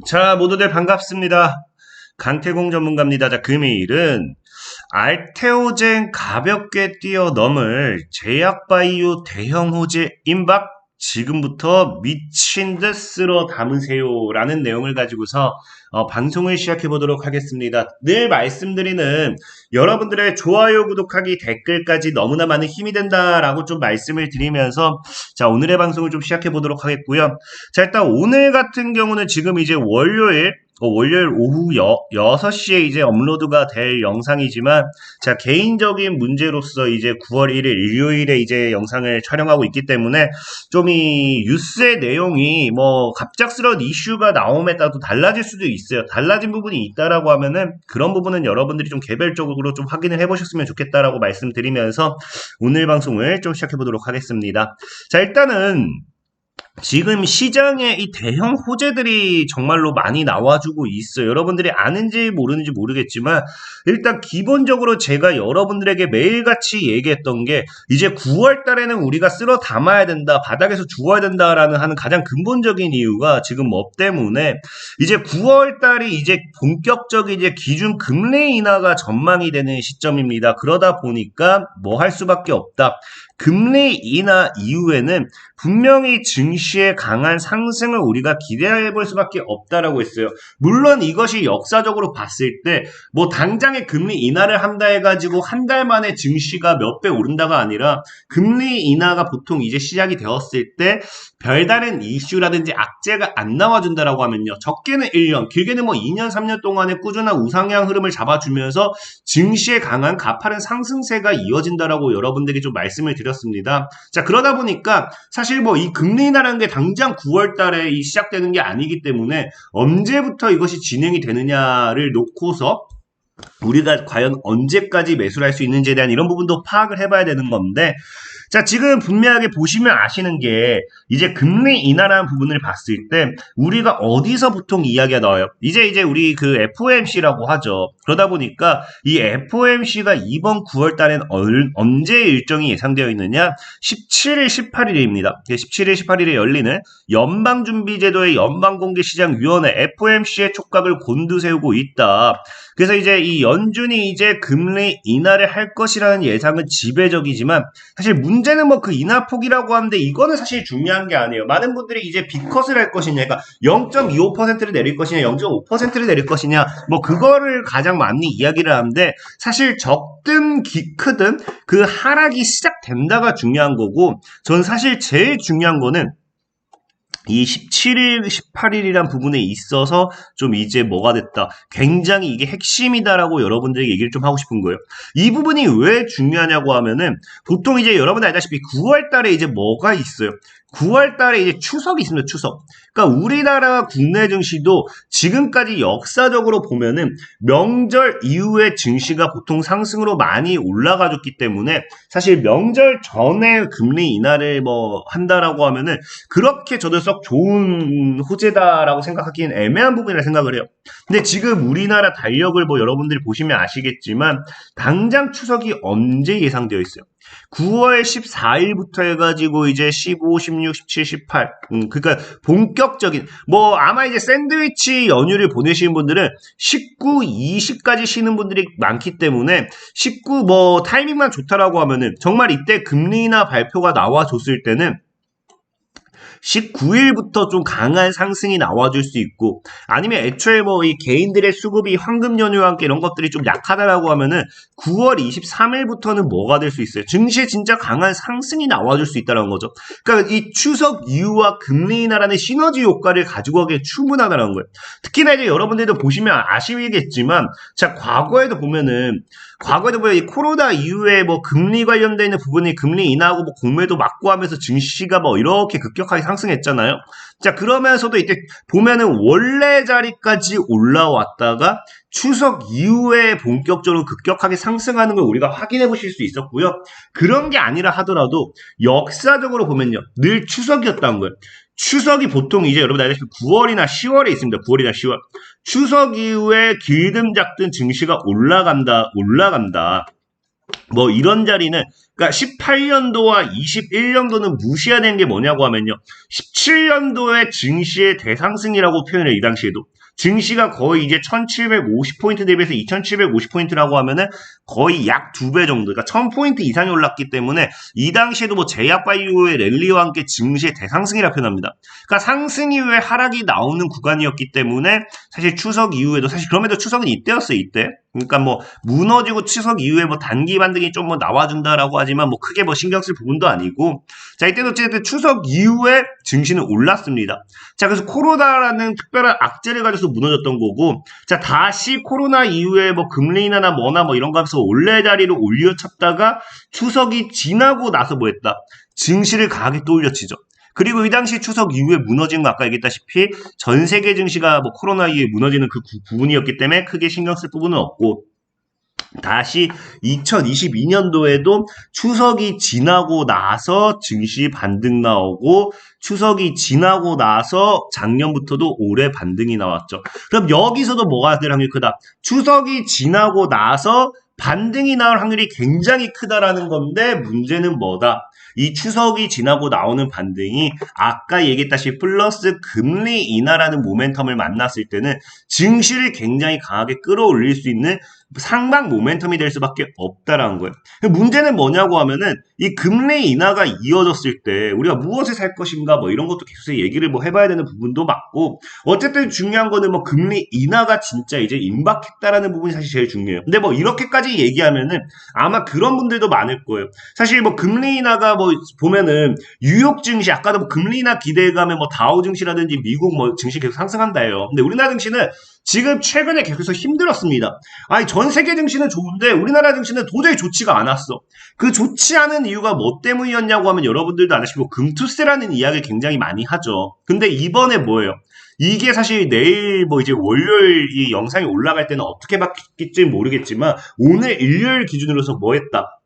자, 모두들 반갑습니다. 강태공 전문가입니다. 자, 금일은 알테오젠 가볍게 뛰어넘을 제약바이오 대형 호재 임박 지금부터 미친 듯 쓸어 담으세요 라는 내용을 가지고서 방송을 시작해 보도록 하겠습니다. 늘 말씀드리는 여러분들의 좋아요, 구독하기, 댓글까지 너무나 많은 힘이 된다라고 좀 말씀을 드리면서 자, 오늘의 방송을 좀 시작해 보도록 하겠고요. 자, 일단 오늘 같은 경우는 지금 이제 월요일 오후 6시에 이제 업로드가 될 영상이지만, 자, 개인적인 문제로서 이제 9월 1일 일요일에 이제 영상을 촬영하고 있기 때문에, 좀 이 뉴스의 내용이 뭐, 갑작스러운 이슈가 나옴에 따라 또 달라질 수도 있어요. 달라진 부분이 있다라고 하면은, 그런 부분은 여러분들이 좀 개별적으로 좀 확인을 해보셨으면 좋겠다라고 말씀드리면서, 오늘 방송을 좀 시작해 보도록 하겠습니다. 자, 일단은, 지금 시장에 이 대형 호재들이 정말로 많이 나와주고 있어요. 여러분들이 아는지 모르는지 모르겠지만 일단 기본적으로 제가 여러분들에게 매일같이 얘기했던 게 이제 9월 달에는 우리가 쓸어 담아야 된다, 바닥에서 죽어야 된다라는 하는 가장 근본적인 이유가 지금 뭐 때문에 이제 9월 달이 이제 본격적인 이제 기준 금리 인하가 전망이 되는 시점입니다. 그러다 보니까 뭐 할 수밖에 없다. 금리 인하 이후에는 분명히 증시의 강한 상승을 우리가 기대해 볼 수밖에 없다라고 했어요. 물론 이것이 역사적으로 봤을 때 뭐 당장에 금리 인하를 한다 해가지고 한 달 만에 증시가 몇 배 오른다가 아니라 금리 인하가 보통 이제 시작이 되었을 때 별다른 이슈라든지 악재가 안 나와준다라고 하면요. 적게는 1년, 길게는 뭐 2년, 3년 동안의 꾸준한 우상향 흐름을 잡아주면서 증시의 강한 가파른 상승세가 이어진다라고 여러분들에게 좀 말씀을 드렸습니다. 자, 그러다 보니까 사실 뭐 이 금리 인하라는 게 당장 9월 달에 시작되는 게 아니기 때문에 언제부터 이것이 진행이 되느냐를 놓고서 우리가 과연 언제까지 매수를 할 수 있는지에 대한 이런 부분도 파악을 해봐야 되는 건데, 자, 지금 분명하게 보시면 아시는 게 이제 금리 인하라는 부분을 봤을 때 우리가 어디서 보통 이야기가 나와요? 이제 우리 그 FOMC라고 하죠. 그러다 보니까 이 FOMC가 이번 9월 달엔 언제 일정이 예상되어 있느냐? 17일, 18일입니다. 17일, 18일에 열리는 연방준비제도의 연방공개시장위원회 FOMC의 촉각을 곤두세우고 있다. 그래서 이제 이 연준이 이제 금리 인하를 할 것이라는 예상은 지배적이지만 사실 문제는 뭐 그 인하폭이라고 하는데 이거는 사실 중요한 게 아니에요. 많은 분들이 이제 빅컷을 할 것이냐, 그러니까 0.25%를 내릴 것이냐, 0.5%를 내릴 것이냐, 뭐 그거를 가장 많이 이야기를 하는데 사실 적든 크든 그 하락이 시작된다가 중요한 거고, 전 사실 제일 중요한 거는 이 17일, 18일이란 부분에 있어서 좀 이제 뭐가 됐다. 굉장히 이게 핵심이다라고 여러분들에게 얘기를 좀 하고 싶은 거예요. 이 부분이 왜 중요하냐고 하면은 보통 이제 여러분들 알다시피 9월 달에 이제 뭐가 있어요. 9월 달에 이제 추석이 있습니다. 추석. 그러니까 우리나라 국내 증시도 지금까지 역사적으로 보면은 명절 이후에 증시가 보통 상승으로 많이 올라가줬기 때문에 사실 명절 전에 금리 인하를 뭐 한다라고 하면은 그렇게 저도 썩 좋은 호재다라고 생각하기엔 애매한 부분이라 생각을 해요. 근데 지금 우리나라 달력을 뭐 여러분들이 보시면 아시겠지만 당장 추석이 언제 예상되어 있어요? 9월 14일부터 해가지고 이제 15, 16, 17, 18. 그러니까 본격적인 뭐 아마 이제 샌드위치 연휴를 보내시는 분들은 19, 20까지 쉬는 분들이 많기 때문에 19 뭐 타이밍만 좋다라고 하면은 정말 이때 금리 인하 발표가 나와줬을 때는 19일부터 좀 강한 상승이 나와줄 수 있고, 아니면 애초에 뭐 이 개인들의 수급이 황금 연휴와 함께 이런 것들이 좀 약하다라고 하면은 9월 23일부터는 뭐가 될 수 있어요? 증시에 진짜 강한 상승이 나와줄 수 있다는 거죠. 그러니까 이 추석 이후와 금리 인하라는 시너지 효과를 가지고 가기에 충분하다는 거예요. 특히나 이제 여러분들도 보시면 아시겠지만, 자, 과거에도 보면 이 코로나 이후에 뭐 금리 관련되어 있는 부분이 금리 인하하고 뭐 공매도 맞고 하면서 증시가 뭐 이렇게 급격하게 상승했잖아요. 자, 그러면서도 이때 보면은 원래 자리까지 올라왔다가 추석 이후에 본격적으로 급격하게 상승하는 걸 우리가 확인해 보실 수 있었고요. 그런 게 아니라 하더라도 역사적으로 보면요. 늘 추석이었다는 거예요. 추석이 보통 이제 여러분 알다시피 9월이나 10월에 있습니다. 9월이나 10월. 추석 이후에 길든 작든 증시가 올라간다. 뭐 이런 자리는 그러니까 18년도와 21년도는 무시해야 되는 게 뭐냐고 하면요. 17년도에 증시의 대상승이라고 표현해요. 이 당시에도. 증시가 거의 이제 1750포인트 대비해서 2750포인트라고 하면은 거의 약 2배 정도, 그러니까 1000포인트 이상이 올랐기 때문에 이 당시에도 뭐 제약바이오의 랠리와 함께 증시의 대상승이라 표현합니다. 그러니까 상승 이후에 하락이 나오는 구간이었기 때문에 사실 추석 이후에도 사실 그럼에도 추석은 이때였어요, 이때. 그러니까 뭐 무너지고 추석 이후에 뭐 단기 반등이 좀 뭐 나와준다라고 하지만 뭐 크게 뭐 신경 쓸 부분도 아니고, 자, 이때도 어쨌든 추석 이후에 증시는 올랐습니다. 자, 그래서 코로나라는 특별한 악재를 가져서 무너졌던 거고, 자, 다시 코로나 이후에 뭐 금리 인하나 뭐나 뭐 이런 거 하면서 원래자리를 올려쳤다가 추석이 지나고 나서 뭐 했다? 증시를 강하게 또 올려치죠. 그리고 이 당시 추석 이후에 무너진 거 아까 얘기했다시피 전 세계 증시가 뭐 코로나 이후에 무너지는 그 부분이었기 때문에 크게 신경 쓸 부분은 없고, 다시 2022년도에도 추석이 지나고 나서 증시 반등 나오고, 추석이 지나고 나서 작년부터도 올해 반등이 나왔죠. 그럼 여기서도 뭐가 될 확률이 크다? 추석이 지나고 나서 반등이 나올 확률이 굉장히 크다라는 건데, 문제는 뭐다? 이 추석이 지나고 나오는 반등이 아까 얘기했다시피 플러스 금리 인하라는 모멘텀을 만났을 때는 증시를 굉장히 강하게 끌어올릴 수 있는 상방 모멘텀이 될 수밖에 없다라는 거예요. 문제는 뭐냐고 하면은 이 금리 인하가 이어졌을 때 우리가 무엇을 살 것인가 뭐 이런 것도 계속 얘기를 뭐 해봐야 되는 부분도 맞고, 어쨌든 중요한 거는 뭐 금리 인하가 진짜 이제 임박했다라는 부분이 사실 제일 중요해요. 근데 뭐 이렇게까지 얘기하면은 아마 그런 분들도 많을 거예요. 사실 뭐 금리 인하가 뭐 보면은 뉴욕 증시 아까도 뭐 금리 인하 기대감에 뭐 다우 증시라든지 미국 뭐 증시 계속 상승한다 해요. 근데 우리나라 증시는 지금 최근에 계속해서 힘들었습니다. 아니 전 세계 증시는 좋은데 우리나라 증시는 도저히 좋지가 않았어. 그 좋지 않은 이유가 뭐 때문이었냐고 하면 여러분들도 아시고 금투세라는 이야기를 굉장히 많이 하죠. 근데 이번에 뭐예요? 이게 사실 내일 뭐 이제 월요일 이 영상이 올라갈 때는 어떻게 바뀔지 모르겠지만 오늘 일요일 기준으로서 뭐 했다?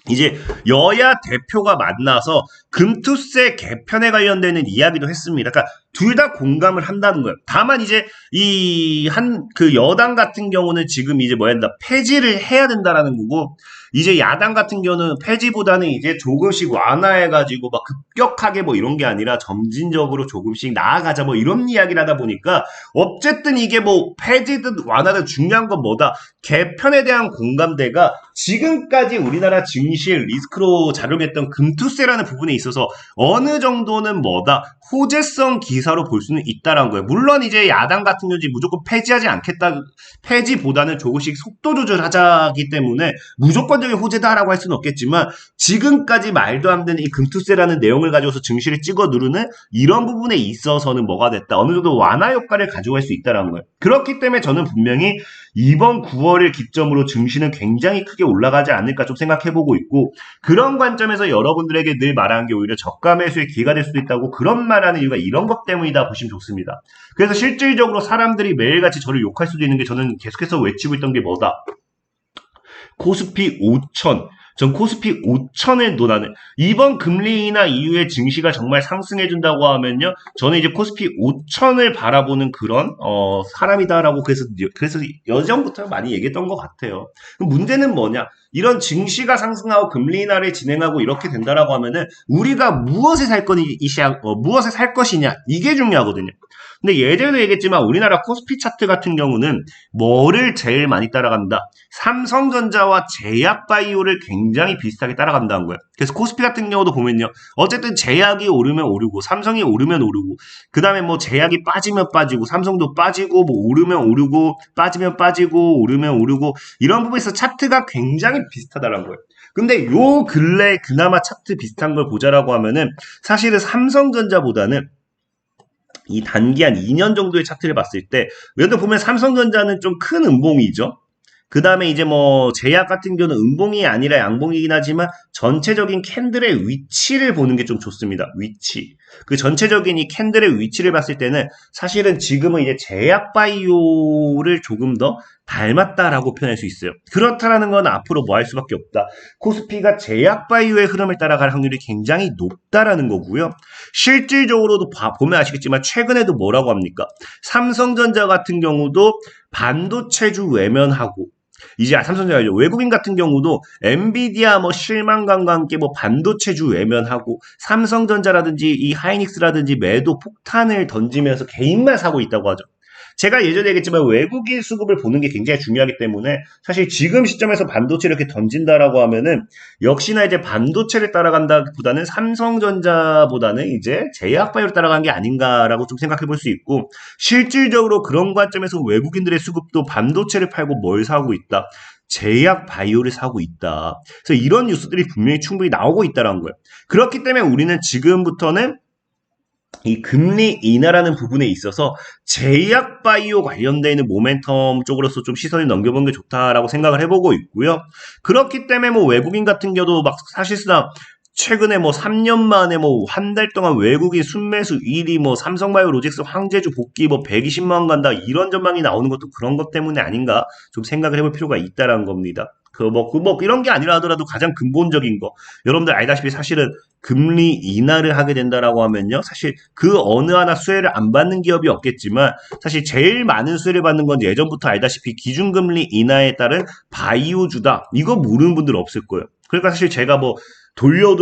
이제 여야 대표가 만나서 금투세 개편에 관련되는 이야기도 했습니다. 그러니까 둘 다 공감을 한다는 거예요. 다만 이제 이 그 여당 같은 경우는 지금 이제 뭐 한다? 폐지를 해야 된다라는 거고, 이제 야당 같은 경우는 폐지보다는 이제 조금씩 완화해가지고 막 급격하게 뭐 이런 게 아니라 점진적으로 조금씩 나아가자 뭐 이런 이야기를 하다 보니까, 어쨌든 이게 뭐 폐지든 완화든 중요한 건 뭐다? 개편에 대한 공감대가 지금까지 우리나라 증시의 리스크로 작용했던 금투세라는 부분에 있어서 어느 정도는 뭐다? 호재성 기사로 볼 수는 있다라는 거예요. 물론 이제 야당 같은 경우는 무조건 폐지하지 않겠다, 폐지보다는 조금씩 속도 조절하자기 때문에 무조건적인 호재다라고 할 수는 없겠지만, 지금까지 말도 안 되는 이 금투세라는 내용을 가지고서 증시를 찍어 누르는 이런 부분에 있어서는 뭐가 됐다? 어느 정도 완화 효과를 가져갈 수 있다라는 거예요. 그렇기 때문에 저는 분명히 이번 9월을 기점으로 증시는 굉장히 크게 올라가지 않을까 좀 생각해보고 있고, 그런 관점에서 여러분들에게 늘 말하는 게 오히려 저가 매수의 기회가 될 수도 있다고, 그런 말하는 이유가 이런 것 때문이다 보시면 좋습니다. 그래서 실질적으로 사람들이 매일같이 저를 욕할 수도 있는 게, 저는 계속해서 외치고 있던 게 뭐다? 코스피 5천. 전 코스피 5천을 논하는, 이번 금리 인하 이후에 증시가 정말 상승해준다고 하면요, 저는 이제 코스피 5천을 바라보는 그런 사람이다라고 그래서 여전부터 많이 얘기했던 것 같아요. 그럼 문제는 뭐냐? 이런 증시가 상승하고 금리 인하를 진행하고 이렇게 된다라고 하면은 우리가 무엇을 살 무엇을 살 것이냐, 이게 중요하거든요. 근데 예전에도 얘기했지만 우리나라 코스피 차트 같은 경우는 뭐를 제일 많이 따라간다? 삼성전자와 제약바이오를 굉장히 비슷하게 따라간다는 거예요. 그래서 코스피 같은 경우도 보면요, 어쨌든 제약이 오르면 오르고 삼성이 오르면 오르고, 그 다음에 뭐 제약이 빠지면 빠지고 삼성도 빠지고, 뭐 오르면 오르고 빠지면 빠지고 오르면 오르고, 이런 부분에서 차트가 굉장히 비슷하다는 거예요. 근데 요 근래 그나마 차트 비슷한 걸 보자라고 하면은 사실은 삼성전자보다는 이 단기 한 2년 정도의 차트를 봤을 때, 여기 보면 삼성전자는 좀 큰 음봉이죠. 그 다음에 이제 뭐 제약 같은 경우는 음봉이 아니라 양봉이긴 하지만 전체적인 캔들의 위치를 보는 게 좀 좋습니다. 위치. 그 전체적인 이 캔들의 위치를 봤을 때는 사실은 지금은 이제 제약 바이오를 조금 더 닮았다라고 표현할 수 있어요. 그렇다라는 건 앞으로 뭐 할 수밖에 없다. 코스피가 제약 바이오의 흐름을 따라갈 확률이 굉장히 높다라는 거고요. 실질적으로도 보면 아시겠지만 최근에도 뭐라고 합니까? 삼성전자 같은 경우도 반도체주 외면하고 이제 삼성전자 외국인 같은 경우도 엔비디아 뭐 실망감과 함께 뭐 반도체주 외면하고 삼성전자라든지 이 하이닉스라든지 매도 폭탄을 던지면서 개인만 사고 있다고 하죠. 제가 예전에 얘기했지만 외국인 수급을 보는 게 굉장히 중요하기 때문에 사실 지금 시점에서 반도체를 이렇게 던진다라고 하면은 역시나 이제 반도체를 따라간다보다는 삼성전자보다는 이제 제약바이오를 따라간 게 아닌가라고 좀 생각해 볼 수 있고 실질적으로 그런 관점에서 외국인들의 수급도 반도체를 팔고 뭘 사고 있다. 제약 바이오를 사고 있다. 그래서 이런 뉴스들이 분명히 충분히 나오고 있다는 거예요. 그렇기 때문에 우리는 지금부터는 이 금리 인하라는 부분에 있어서 제약 바이오 관련되어 있는 모멘텀 쪽으로서 좀 시선을 넘겨보는 게 좋다라고 생각을 해보고 있고요. 그렇기 때문에 뭐 외국인 같은 경우도 막 사실상 최근에 뭐 3년 만에 뭐 한 달 동안 외국인 순매수 1위 뭐 삼성바이오 로직스 황제주 복귀 뭐 120만 원 간다 이런 전망이 나오는 것도 그런 것 때문에 아닌가 좀 생각을 해볼 필요가 있다라는 겁니다. 이런 게 아니라 하더라도 가장 근본적인 거. 여러분들 알다시피 사실은 금리 인하를 하게 된다라고 하면요. 사실 그 어느 하나 수혜를 안 받는 기업이 없겠지만 사실 제일 많은 수혜를 받는 건 예전부터 알다시피 기준금리 인하에 따른 바이오주다. 이거 모르는 분들 없을 거예요. 그러니까 사실 제가 뭐 돌려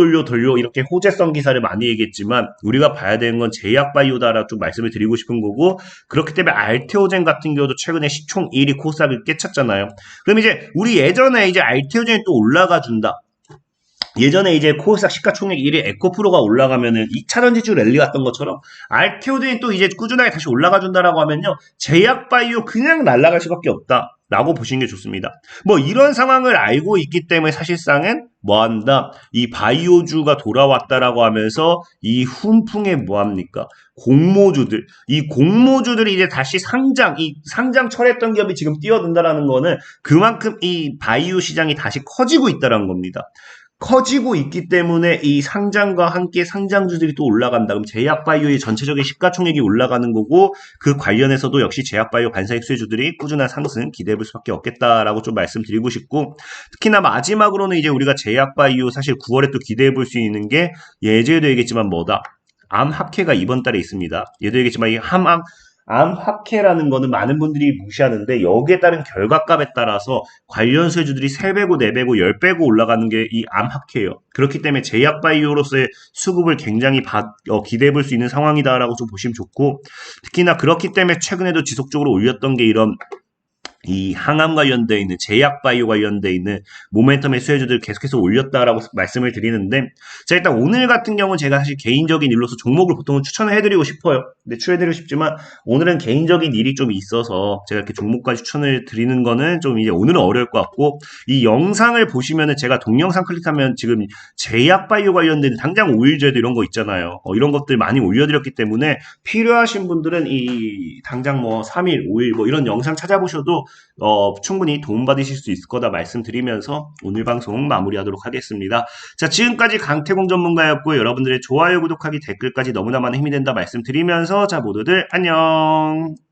이렇게 호재성 기사를 많이 얘기했지만 우리가 봐야 되는 건 제약바이오다라고 좀 말씀을 드리고 싶은 거고 그렇기 때문에 알테오젠 같은 경우도 최근에 시총 1위 코스닥을 깨쳤잖아요. 그럼 이제 우리 예전에 이제 알테오젠이 또 올라가 준다. 예전에 이제 코스닥 시가총액 1위 에코프로가 올라가면은 2차전 지주 랠리 갔던 것처럼 알테오젠이 또 이제 꾸준하게 다시 올라가 준다라고 하면요. 제약바이오 그냥 날아갈 수밖에 없다. 라고 보시는 게 좋습니다. 뭐 이런 상황을 알고 있기 때문에 사실상은 뭐한다? 이 바이오주가 돌아왔다라고 하면서 이 훈풍에 뭐합니까? 공모주들. 이 공모주들이 이제 다시 이 상장 철회했던 기업이 지금 뛰어든다라는 거는 그만큼 이 바이오 시장이 다시 커지고 있다라는 겁니다. 커지고 있기 때문에 이 상장과 함께 상장주들이 또 올라간다. 그럼 제약바이오의 전체적인 시가총액이 올라가는 거고 그 관련해서도 역시 제약바이오 반사익 수혜주들이 꾸준한 상승 기대해 볼 수밖에 없겠다라고 좀 말씀드리고 싶고 특히나 마지막으로는 이제 우리가 제약바이오 사실 9월에 또 기대해 볼 수 있는 게 예전에도 얘기했지만 뭐다? 암학회가 이번 달에 있습니다. 예도 얘기했지만 이 암학회라는 거는 많은 분들이 무시하는데 여기에 따른 결과값에 따라서 관련 수혜주들이 3배고 4배고 10배고 올라가는 게 이 암학회예요. 그렇기 때문에 제약바이오로서의 수급을 굉장히 기대해 볼 수 있는 상황이다라고 좀 보시면 좋고 특히나 그렇기 때문에 최근에도 지속적으로 올렸던 게 이런 이 항암 관련돼 있는 제약 바이오 관련돼 있는 모멘텀의 수혜주들 계속해서 올렸다라고 말씀을 드리는데 자 일단 오늘 같은 경우는 제가 사실 개인적인 일로서 종목을 보통은 추천을 해드리고 싶어요. 근데 추천해드리고 싶지만 오늘은 개인적인 일이 좀 있어서 제가 이렇게 종목까지 추천을 드리는 거는 좀 이제 오늘은 어려울 것 같고 이 영상을 보시면은 제가 동영상 클릭하면 지금 제약 바이오 관련된 당장 5일 전에도 이런 거 있잖아요. 이런 것들 많이 올려드렸기 때문에 필요하신 분들은 이 당장 뭐 3일, 5일 뭐 이런 영상 찾아보셔도 충분히 도움받으실 수 있을 거다 말씀드리면서 오늘 방송 마무리하도록 하겠습니다. 자, 지금까지 강태공 전문가였고 여러분들의 좋아요, 구독하기, 댓글까지 너무나 많은 힘이 된다 말씀드리면서 자, 모두들 안녕!